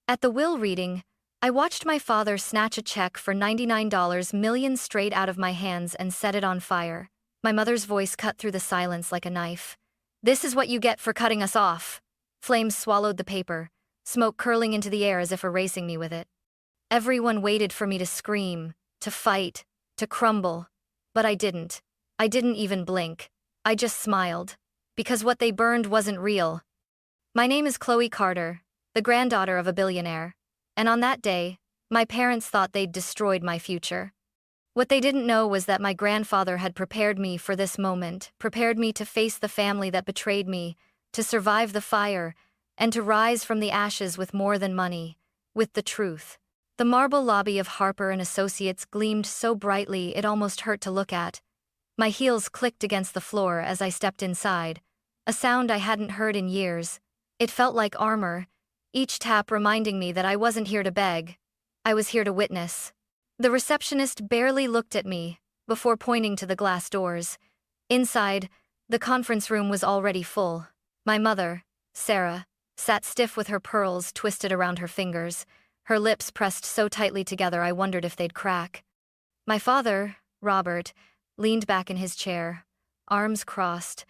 At the will reading, I watched my father snatch a check for $99 million straight out of my hands and set it on fire. My mother's voice cut through the silence like a knife. "This is what you get for cutting us off." Flames swallowed the paper, smoke curling into the air as if erasing me with it. Everyone waited for me to scream, to fight, to crumble. But I didn't. I didn't even blink. I just smiled. Because what they burned wasn't real. My name is Chloe Carter, the granddaughter of a billionaire. And on that day, my parents thought they'd destroyed my future. What they didn't know was that my grandfather had prepared me for this moment, prepared me to face the family that betrayed me, to survive the fire, and to rise from the ashes with more than money, with the truth. The marble lobby of Harper and Associates gleamed so brightly it almost hurt to look at. My heels clicked against the floor as I stepped inside, a sound I hadn't heard in years. It felt like armor, each tap reminding me that I wasn't here to beg. I was here to witness. The receptionist barely looked at me, before pointing to the glass doors. Inside, the conference room was already full. My mother, Sarah, sat stiff with her pearls twisted around her fingers, her lips pressed so tightly together I wondered if they'd crack. My father, Robert, leaned back in his chair, arms crossed,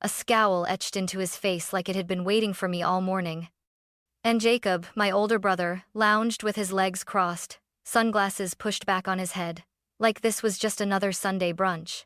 a scowl etched into his face like it had been waiting for me all morning. And Jacob, my older brother, lounged with his legs crossed, sunglasses pushed back on his head, like this was just another Sunday brunch.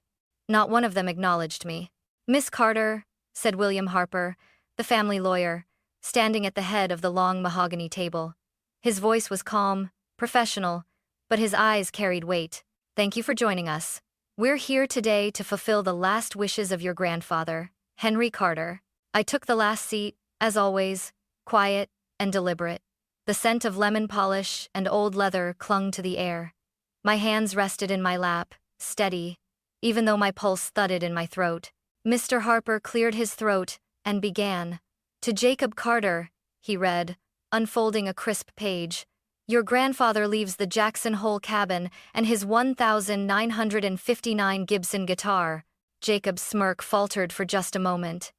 Not one of them acknowledged me. "Miss Carter," said William Harper, the family lawyer, standing at the head of the long mahogany table. His voice was calm, professional, but his eyes carried weight. "Thank you for joining us. We're here today to fulfill the last wishes of your grandfather, Henry Carter." I took the last seat, as always, quiet and deliberate. The scent of lemon polish and old leather clung to the air. My hands rested in my lap, steady, even though my pulse thudded in my throat. Mr. Harper cleared his throat and began. "To Jacob Carter," he read, unfolding a crisp page. "Your grandfather leaves the Jackson Hole cabin and his 1959 Gibson guitar." Jacob's smirk faltered for just a moment.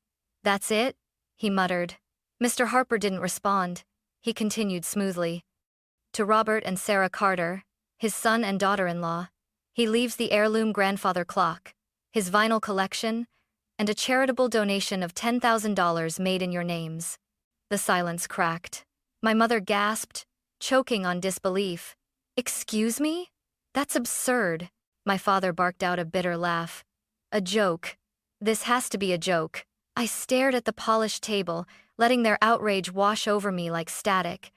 "That's it?" he muttered. Mr. Harper didn't respond. He continued smoothly. "To Robert and Sarah Carter, his son and daughter-in-law, he leaves the heirloom grandfather clock, his vinyl collection, and a charitable donation of $10,000 made in your names." The silence cracked. My mother gasped, choking on disbelief. "Excuse me? That's absurd." My father barked out a bitter laugh. "A joke. This has to be a joke." I stared at the polished table, letting their outrage wash over me like static.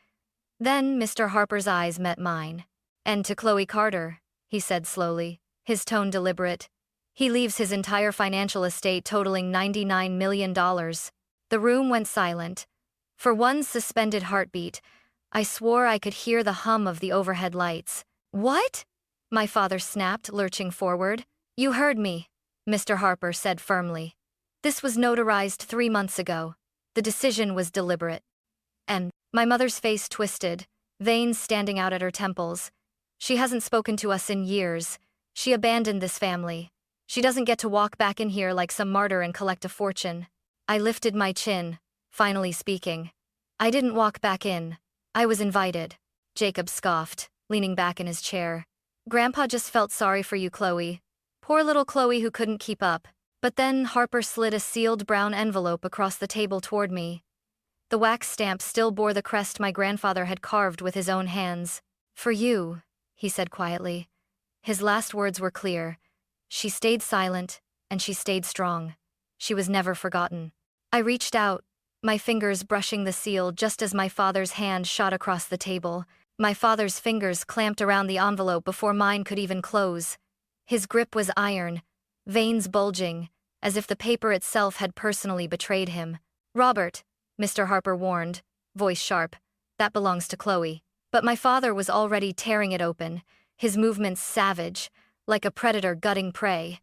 Then Mr. Harper's eyes met mine. "And to Chloe Carter," he said slowly, his tone deliberate. "He leaves his entire financial estate totaling $99 million. The room went silent. For one suspended heartbeat, I swore I could hear the hum of the overhead lights. "What?" my father snapped, lurching forward. "You heard me," Mr. Harper said firmly. "This was notarized 3 months ago. The decision was deliberate." And my mother's face twisted, veins standing out at her temples. "She hasn't spoken to us in years. She abandoned this family. She doesn't get to walk back in here like some martyr and collect a fortune." I lifted my chin, finally speaking. "I didn't walk back in. I was invited." Jacob scoffed, leaning back in his chair. "Grandpa just felt sorry for you, Chloe. Poor little Chloe who couldn't keep up." But then Harper slid a sealed brown envelope across the table toward me. The wax stamp still bore the crest my grandfather had carved with his own hands. "For you," he said quietly. His last words were clear. She stayed silent, and she stayed strong. She was never forgotten. I reached out, my fingers brushing the seal just as my father's hand shot across the table. My father's fingers clamped around the envelope before mine could even close. His grip was iron, veins bulging, as if the paper itself had personally betrayed him. "Robert," Mr. Harper warned, voice sharp, "that belongs to Chloe." But my father was already tearing it open, his movements savage, like a predator gutting prey.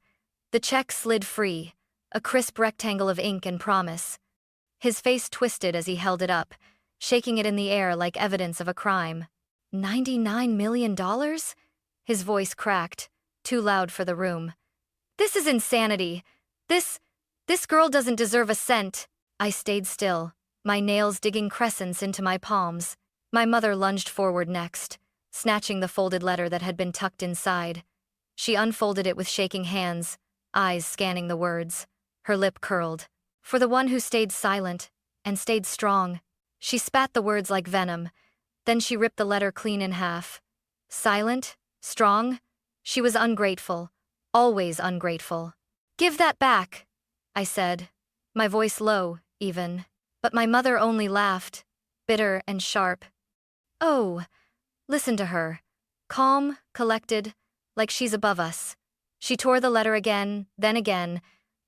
The check slid free, a crisp rectangle of ink and promise. His face twisted as he held it up, shaking it in the air like evidence of a crime. $99 million? His voice cracked, too loud for the room. "This is insanity. This girl doesn't deserve a cent." I stayed still, my nails digging crescents into my palms. My mother lunged forward next, snatching the folded letter that had been tucked inside. She unfolded it with shaking hands, eyes scanning the words. Her lip curled. For the one who stayed silent, and stayed strong. She spat the words like venom. Then she ripped the letter clean in half. Silent? Strong? She was ungrateful. Always ungrateful. "Give that back," I said, my voice low, even. But my mother only laughed, bitter and sharp. "Oh, listen to her. Calm, collected, like she's above us." She tore the letter again, then again,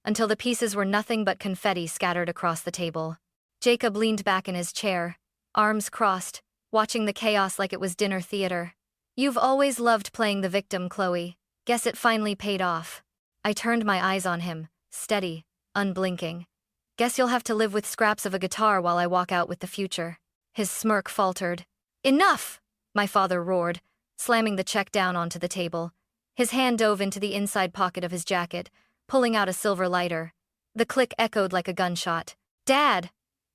until the pieces were nothing but confetti scattered across the table. Jacob leaned back in his chair, arms crossed, watching the chaos like it was dinner theater. "You've always loved playing the victim, Chloe. Guess it finally paid off." I turned my eyes on him, steady, unblinking. "Guess you'll have to live with scraps of a guitar while I walk out with the future." His smirk faltered. "Enough!" my father roared, slamming the check down onto the table. His hand dove into the inside pocket of his jacket, pulling out a silver lighter. The click echoed like a gunshot. "Dad!"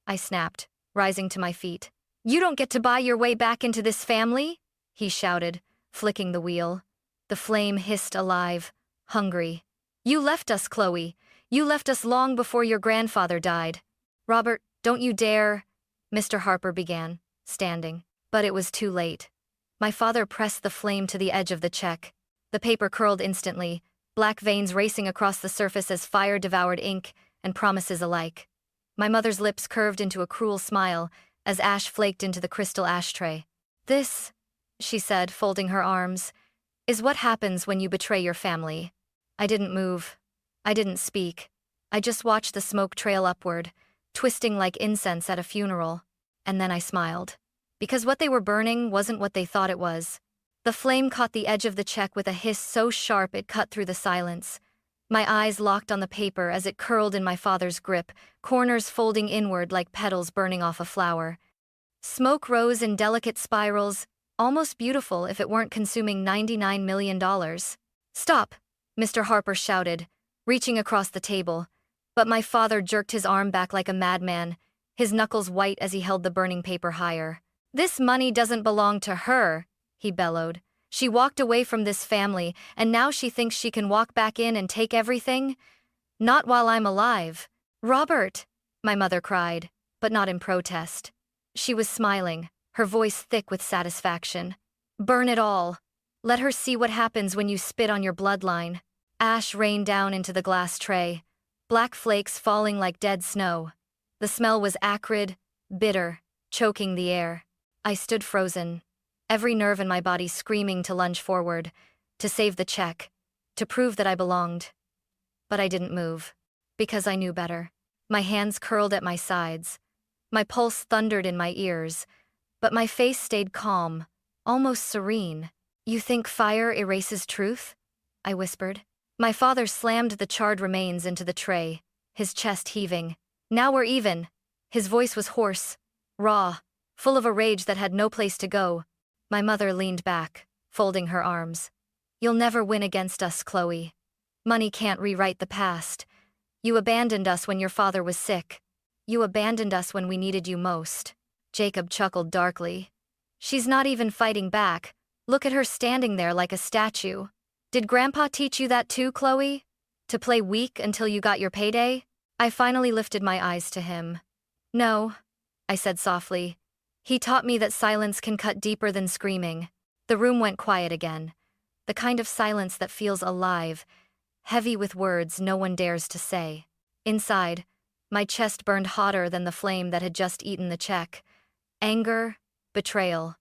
I snapped, rising to my feet. "You don't get to buy your way back into this family?" he shouted, flicking the wheel. The flame hissed alive, hungry. "You left us, Chloe. You left us long before your grandfather died." "Robert, don't you dare," Mr. Harper began, standing. But it was too late. My father pressed the flame to the edge of the check. The paper curled instantly, black veins racing across the surface as fire devoured ink and promises alike. My mother's lips curved into a cruel smile as ash flaked into the crystal ashtray. "This," she said, folding her arms, "is what happens when you betray your family." I didn't move. I didn't speak. I just watched the smoke trail upward, twisting like incense at a funeral. And then I smiled. Because what they were burning wasn't what they thought it was. The flame caught the edge of the check with a hiss so sharp it cut through the silence. My eyes locked on the paper as it curled in my father's grip, corners folding inward like petals burning off a flower. Smoke rose in delicate spirals, almost beautiful if it weren't consuming $99 million. "Stop!" Mr. Harper shouted, reaching across the table. But my father jerked his arm back like a madman, his knuckles white as he held the burning paper higher. "This money doesn't belong to her," he bellowed. "She walked away from this family, and now she thinks she can walk back in and take everything? Not while I'm alive." "Robert!" my mother cried, but not in protest. She was smiling, her voice thick with satisfaction. "Burn it all. Let her see what happens when you spit on your bloodline." Ash rained down into the glass tray, black flakes falling like dead snow. The smell was acrid, bitter, choking the air. I stood frozen, every nerve in my body screaming to lunge forward, to save the check, to prove that I belonged. But I didn't move, because I knew better. My hands curled at my sides. My pulse thundered in my ears, but my face stayed calm, almost serene. "You think fire erases truth?" I whispered. My father slammed the charred remains into the tray, his chest heaving. "Now we're even." His voice was hoarse, raw, full of a rage that had no place to go. My mother leaned back, folding her arms. "You'll never win against us, Chloe. Money can't rewrite the past. You abandoned us when your father was sick. You abandoned us when we needed you most." Jacob chuckled darkly. "She's not even fighting back. Look at her standing there like a statue. Did Grandpa teach you that too, Chloe? To play weak until you got your payday?" I finally lifted my eyes to him. "No," I said softly. "He taught me that silence can cut deeper than screaming." The room went quiet again, the kind of silence that feels alive, heavy with words no one dares to say. Inside, my chest burned hotter than the flame that had just eaten the check. Anger, betrayal.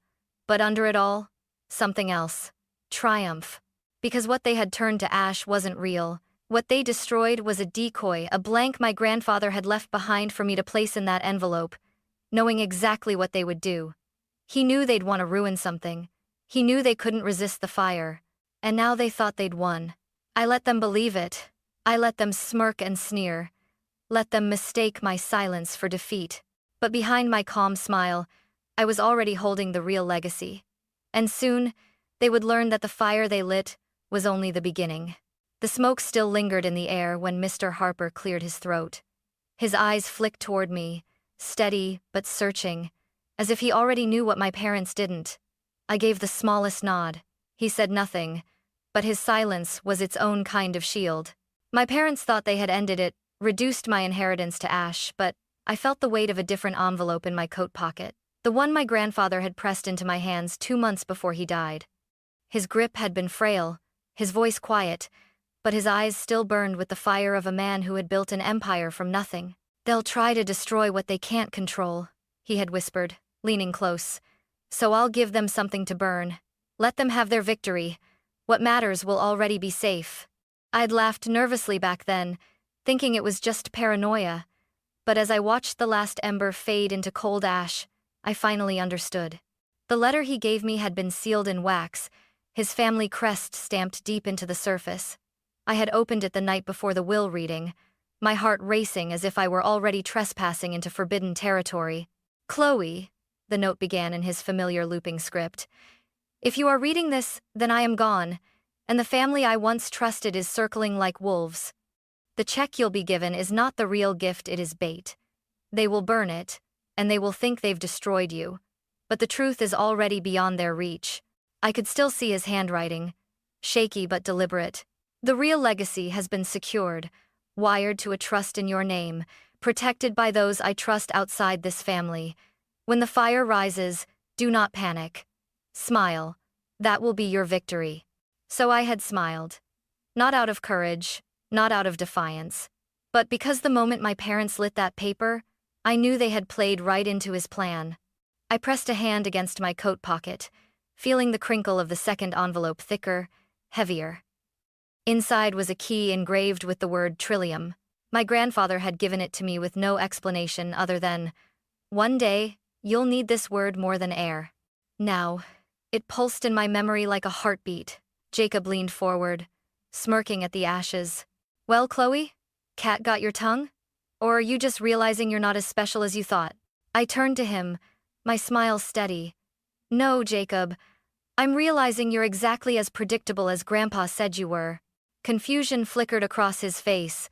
But under it all, something else. Triumph. Because what they had turned to ash wasn't real. What they destroyed was a decoy, a blank my grandfather had left behind for me to place in that envelope, knowing exactly what they would do. He knew they'd want to ruin something. He knew they couldn't resist the fire. And now they thought they'd won. I let them believe it. I let them smirk and sneer. Let them mistake my silence for defeat. But behind my calm smile, I was already holding the real legacy. And soon, they would learn that the fire they lit was only the beginning. The smoke still lingered in the air when Mr. Harper cleared his throat. His eyes flicked toward me, steady but searching, as if he already knew what my parents didn't. I gave the smallest nod. He said nothing, but his silence was its own kind of shield. My parents thought they had ended it, reduced my inheritance to ash, but I felt the weight of a different envelope in my coat pocket, the one my grandfather had pressed into my hands 2 months before he died. His grip had been frail, his voice quiet, but his eyes still burned with the fire of a man who had built an empire from nothing. "They'll try to destroy what they can't control," he had whispered, leaning close. "So I'll give them something to burn. Let them have their victory. What matters will already be safe." I'd laughed nervously back then, thinking it was just paranoia, but as I watched the last ember fade into cold ash, I finally understood. The letter he gave me had been sealed in wax, his family crest stamped deep into the surface. I had opened it the night before the will reading, my heart racing as if I were already trespassing into forbidden territory. "Chloe," the note began in his familiar looping script, "if you are reading this, then I am gone, and the family I once trusted is circling like wolves. The check you'll be given is not the real gift, it is bait. They will burn it, and they will think they've destroyed you, but the truth is already beyond their reach." I could still see his handwriting, shaky but deliberate. "The real legacy has been secured, wired to a trust in your name, protected by those I trust outside this family. When the fire rises, do not panic. Smile. That will be your victory." So I had smiled. Not out of courage, not out of defiance, but because the moment my parents lit that paper, I knew they had played right into his plan. I pressed a hand against my coat pocket, feeling the crinkle of the second envelope thicker, heavier. Inside was a key engraved with the word trillium. My grandfather had given it to me with no explanation other than, "One day, you'll need this word more than air." Now, it pulsed in my memory like a heartbeat. Jacob leaned forward, smirking at the ashes. "Well, Chloe? Cat got your tongue? Or are you just realizing you're not as special as you thought?" I turned to him, my smile steady. "No, Jacob. I'm realizing you're exactly as predictable as Grandpa said you were." Confusion flickered across his face,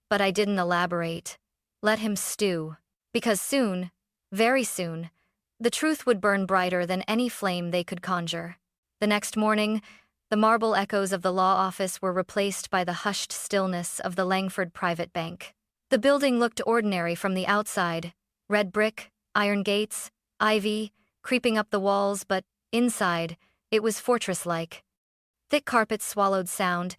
but I didn't elaborate. Let him stew. Because soon, very soon, the truth would burn brighter than any flame they could conjure. The next morning, the marble echoes of the law office were replaced by the hushed stillness of the Langford Private Bank. The building looked ordinary from the outside, red brick, iron gates, ivy, creeping up the walls, but inside, it was fortress-like. Thick carpets swallowed sound,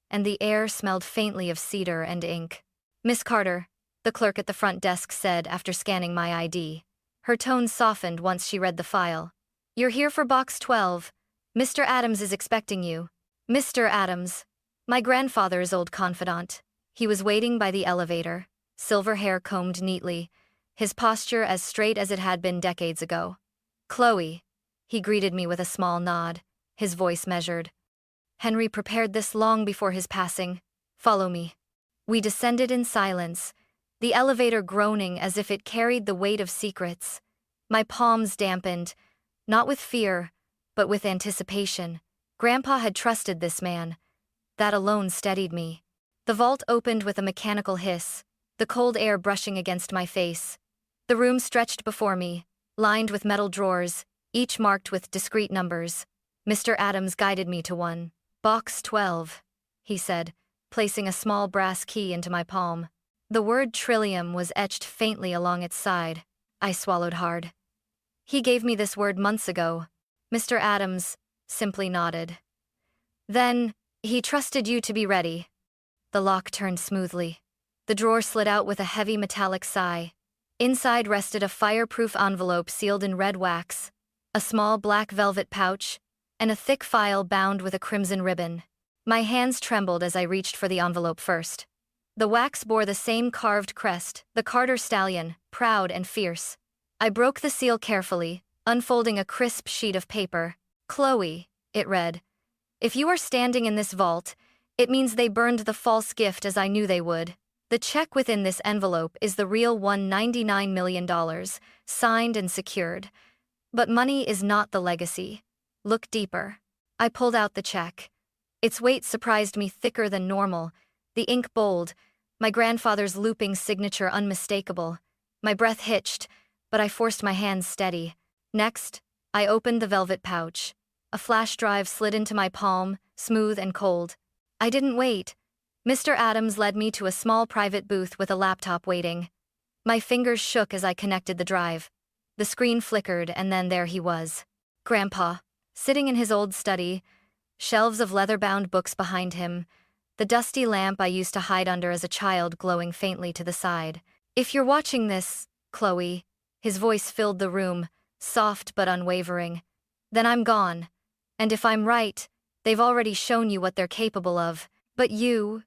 and the air smelled faintly of cedar and ink. "Miss Carter," the clerk at the front desk said after scanning my ID. Her tone softened once she read the file. "You're here for box 12. Mr. Adams is expecting you." Mr. Adams, my grandfather's old confidant. He was waiting by the elevator, silver hair combed neatly, his posture as straight as it had been decades ago. "Chloe," he greeted me with a small nod, his voice measured. "Henry prepared this long before his passing. Follow me." We descended in silence, the elevator groaning as if it carried the weight of secrets. My palms dampened, not with fear, but with anticipation. Grandpa had trusted this man. That alone steadied me. The vault opened with a mechanical hiss, the cold air brushing against my face. The room stretched before me, lined with metal drawers, each marked with discrete numbers. Mr. Adams guided me to one. "Box 12, he said, placing a small brass key into my palm. The word trillium was etched faintly along its side. I swallowed hard. "He gave me this word months ago." Mr. Adams simply nodded. "Then, he trusted you to be ready." The lock turned smoothly. The drawer slid out with a heavy metallic sigh. Inside rested a fireproof envelope sealed in red wax, a small black velvet pouch, and a thick file bound with a crimson ribbon. My hands trembled as I reached for the envelope first. The wax bore the same carved crest, the Carter stallion, proud and fierce. I broke the seal carefully, unfolding a crisp sheet of paper. "Chloe," it read, "if you are standing in this vault, it means they burned the false gift as I knew they would. The check within this envelope is the real $199 million, signed and secured. But money is not the legacy. Look deeper." I pulled out the check. Its weight surprised me, thicker than normal, the ink bold, my grandfather's looping signature unmistakable. My breath hitched, but I forced my hands steady. Next, I opened the velvet pouch. A flash drive slid into my palm, smooth and cold. I didn't wait. Mr. Adams led me to a small private booth with a laptop waiting. My fingers shook as I connected the drive. The screen flickered, and then there he was. Grandpa, sitting in his old study, shelves of leather-bound books behind him, the dusty lamp I used to hide under as a child glowing faintly to the side. If you're watching this, Chloe, his voice filled the room, soft but unwavering, then I'm gone. And if I'm right, they've already shown you what they're capable of. But you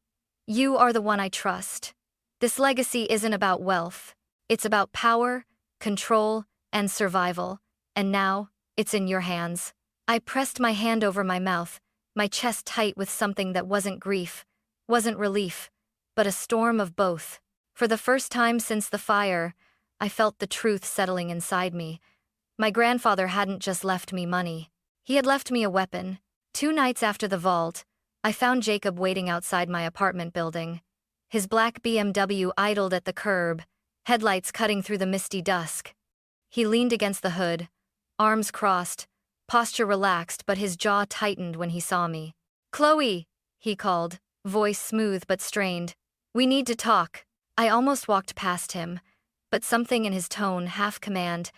are the one I trust. This legacy isn't about wealth. It's about power, control, and survival. And now, it's in your hands. I pressed my hand over my mouth, my chest tight with something that wasn't grief, wasn't relief, but a storm of both. For the first time since the fire, I felt the truth settling inside me. My grandfather hadn't just left me money. He had left me a weapon. 2 nights after the vault, I found Jacob waiting outside my apartment building. His black BMW idled at the curb, headlights cutting through the misty dusk. He leaned against the hood, arms crossed, posture relaxed, but his jaw tightened when he saw me. "Chloe," he called, voice smooth but strained. "We need to talk." I almost walked past him, but something in his tone, half command,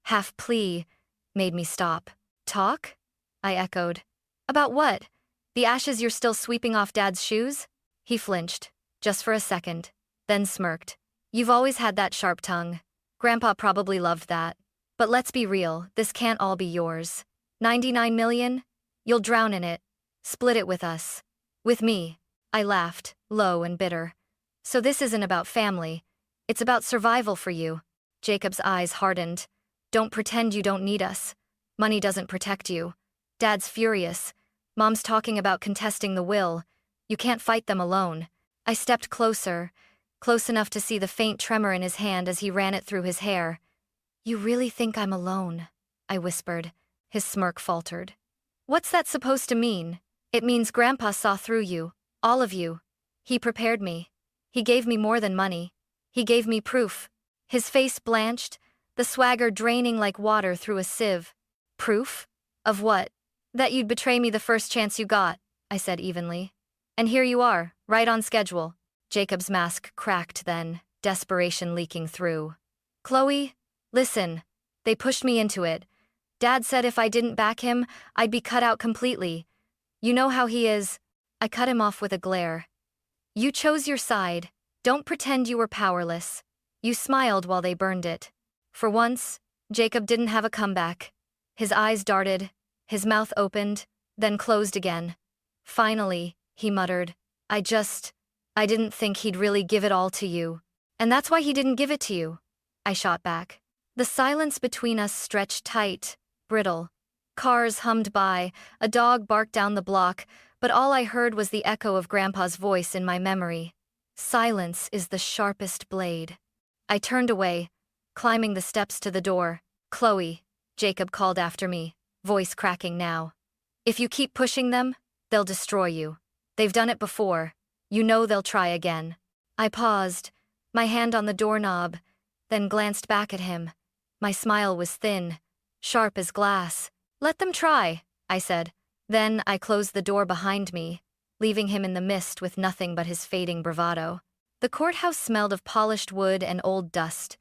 half plea, made me stop. "Talk?" I echoed. "About what? The ashes you're still sweeping off Dad's shoes?" He flinched, just for a second, then smirked. "You've always had that sharp tongue. Grandpa probably loved that. But let's be real, this can't all be yours. 99 million? You'll drown in it. Split it with us. With me." I laughed, low and bitter. "So this isn't about family. It's about survival for you." Jacob's eyes hardened. "Don't pretend you don't need us. Money doesn't protect you. Dad's furious. Mom's talking about contesting the will. You can't fight them alone." I stepped closer, close enough to see the faint tremor in his hand as he ran it through his hair. "You really think I'm alone?" I whispered. His smirk faltered. "What's that supposed to mean?" "It means Grandpa saw through you, all of you. He prepared me. He gave me more than money. He gave me proof." His face blanched, the swagger draining like water through a sieve. "Proof? Of what?" "That you'd betray me the first chance you got," I said evenly. "And here you are, right on schedule." Jacob's mask cracked then, desperation leaking through. "Chloe, listen. They pushed me into it. Dad said if I didn't back him, I'd be cut out completely. You know how he is." I cut him off with a glare. "You chose your side. Don't pretend you were powerless. You smiled while they burned it." For once, Jacob didn't have a comeback. His eyes darted, his mouth opened, then closed again. "Finally," he muttered, I didn't think he'd really give it all to you. And that's why he didn't give it to you," I shot back. The silence between us stretched tight, brittle. Cars hummed by, a dog barked down the block, but all I heard was the echo of Grandpa's voice in my memory. "Silence is the sharpest blade." I turned away, climbing the steps to the door. "Chloe," Jacob called after me, voice cracking now. "If you keep pushing them, they'll destroy you. They've done it before. You know they'll try again." I paused, my hand on the doorknob, then glanced back at him. My smile was thin, sharp as glass. "Let them try," I said. Then I closed the door behind me, leaving him in the mist with nothing but his fading bravado. The courthouse smelled of polished wood and old dust,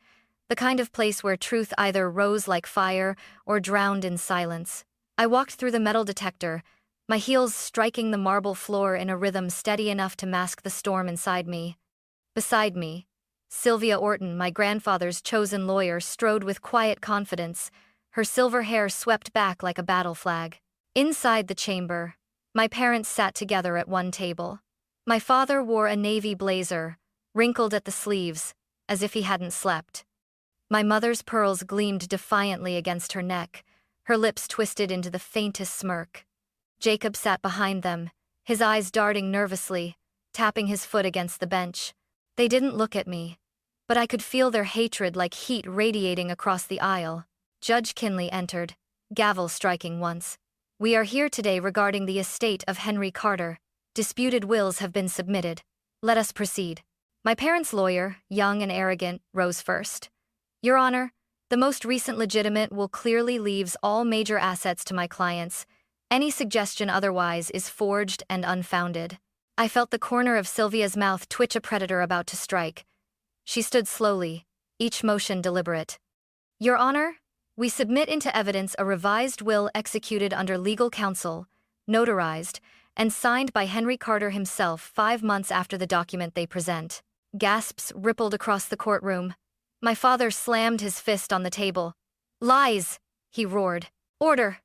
the kind of place where truth either rose like fire or drowned in silence. I walked through the metal detector, my heels striking the marble floor in a rhythm steady enough to mask the storm inside me. Beside me, Sylvia Orton, my grandfather's chosen lawyer, strode with quiet confidence, her silver hair swept back like a battle flag. Inside the chamber, my parents sat together at one table. My father wore a navy blazer, wrinkled at the sleeves, as if he hadn't slept. My mother's pearls gleamed defiantly against her neck, her lips twisted into the faintest smirk. Jacob sat behind them, his eyes darting nervously, tapping his foot against the bench. They didn't look at me, but I could feel their hatred like heat radiating across the aisle. Judge Kinley entered, gavel striking once. "We are here today regarding the estate of Henry Carter. Disputed wills have been submitted. Let us proceed." My parents' lawyer, young and arrogant, rose first. "Your Honor, The most recent legitimate will clearly leaves all major assets to my clients. Any suggestion otherwise is forged and unfounded. I felt the corner of Sylvia's mouth twitch, a predator about to strike. She stood slowly, each motion deliberate. Your Honor, we submit into evidence a revised will executed under legal counsel, notarized, and signed by Henry Carter himself 5 months after the document they present. Gasps rippled across the courtroom. My father slammed his fist on the table. Lies, he roared. Order,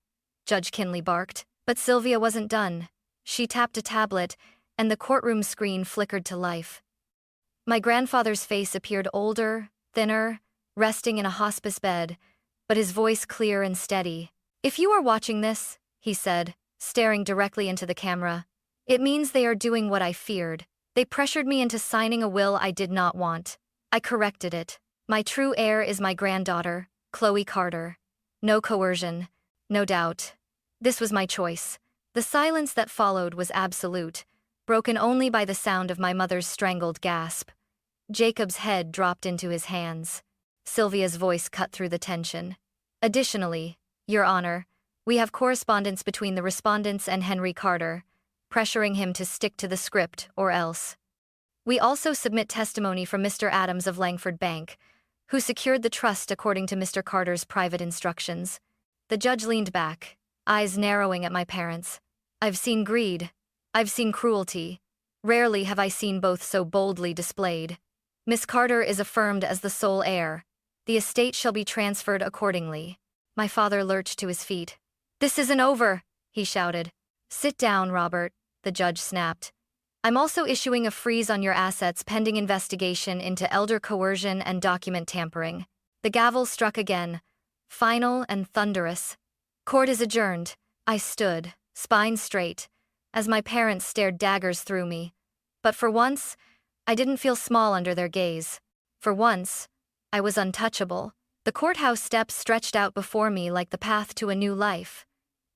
Judge Kinley barked. But Sylvia wasn't done. She tapped a tablet, and the courtroom screen flickered to life. My grandfather's face appeared older, thinner, resting in a hospice bed, but his voice clear and steady. If you are watching this, he said, staring directly into the camera, it means they are doing what I feared. They pressured me into signing a will I did not want. I corrected it. My true heir is my granddaughter, Chloe Carter. No coercion, no doubt. This was my choice. The silence that followed was absolute, broken only by the sound of my mother's strangled gasp. Jacob's head dropped into his hands. Sylvia's voice cut through the tension. Additionally, Your Honor, we have correspondence between the respondents and Henry Carter, pressuring him to stick to the script or else. We also submit testimony from Mr. Adams of Langford Bank, who secured the trust according to Mr. Carter's private instructions. The judge leaned back, eyes narrowing at my parents. I've seen greed. I've seen cruelty. Rarely have I seen both so boldly displayed. Miss Carter is affirmed as the sole heir. The estate shall be transferred accordingly. My father lurched to his feet. This isn't over, he shouted. Sit down, Robert, the judge snapped. I'm also issuing a freeze on your assets pending investigation into elder coercion and document tampering. The gavel struck again, final and thunderous. Court is adjourned. I stood, spine straight, as my parents stared daggers through me. But for once, I didn't feel small under their gaze. For once, I was untouchable. The courthouse steps stretched out before me like the path to a new life.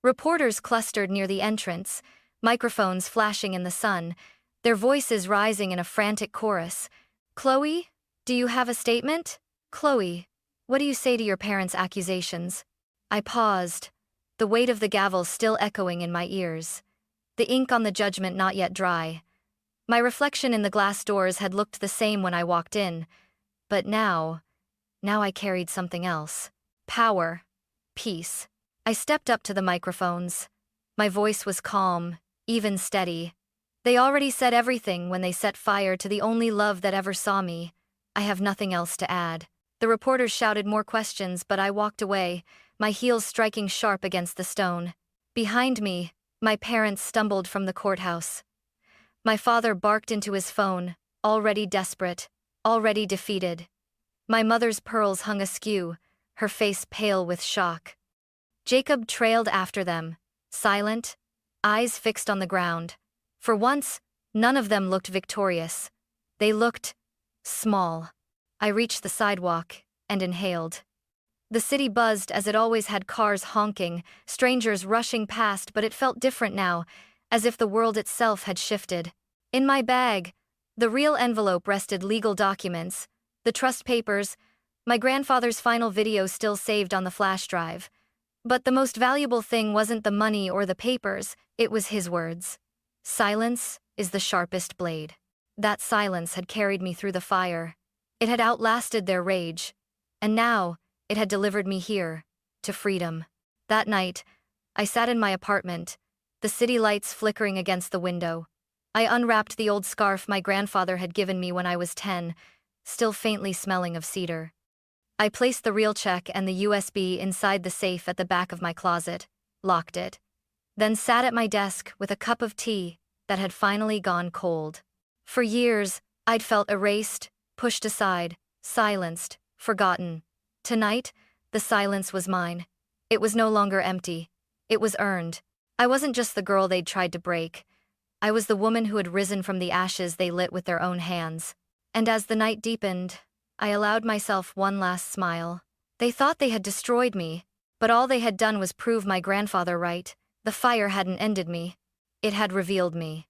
Reporters clustered near the entrance, microphones flashing in the sun, their voices rising in a frantic chorus. Chloe, do you have a statement? Chloe, what do you say to your parents' accusations? I paused, the weight of the gavel still echoing in my ears. The ink on the judgment not yet dry. My reflection in the glass doors had looked the same when I walked in, but now I carried something else. Power. Peace. I stepped up to the microphones. My voice was calm, even steady. They already said everything when they set fire to the only love that ever saw me. I have nothing else to add. The reporters shouted more questions, but I walked away, my heels striking sharp against the stone. Behind me, my parents stumbled from the courthouse. My father barked into his phone, already desperate, already defeated. My mother's pearls hung askew, her face pale with shock. Jacob trailed after them, silent, eyes fixed on the ground. For once, none of them looked victorious. They looked small. I reached the sidewalk and inhaled. The city buzzed as it always had, cars honking, strangers rushing past, but it felt different now, as if the world itself had shifted. In my bag, the real envelope rested legal documents, the trust papers, my grandfather's final video still saved on the flash drive. But the most valuable thing wasn't the money or the papers, it was his words. Silence is the sharpest blade. That silence had carried me through the fire. It had outlasted their rage. And now, it had delivered me here, to freedom. That night, I sat in my apartment, the city lights flickering against the window. I unwrapped the old scarf my grandfather had given me when I was 10, still faintly smelling of cedar. I placed the real check and the USB inside the safe at the back of my closet, locked it, then sat at my desk with a cup of tea that had finally gone cold. For years, I'd felt erased, pushed aside, silenced, forgotten. Tonight, the silence was mine. It was no longer empty. It was earned. I wasn't just the girl they'd tried to break. I was the woman who had risen from the ashes they lit with their own hands. And as the night deepened, I allowed myself one last smile. They thought they had destroyed me, but all they had done was prove my grandfather right. The fire hadn't ended me. It had revealed me.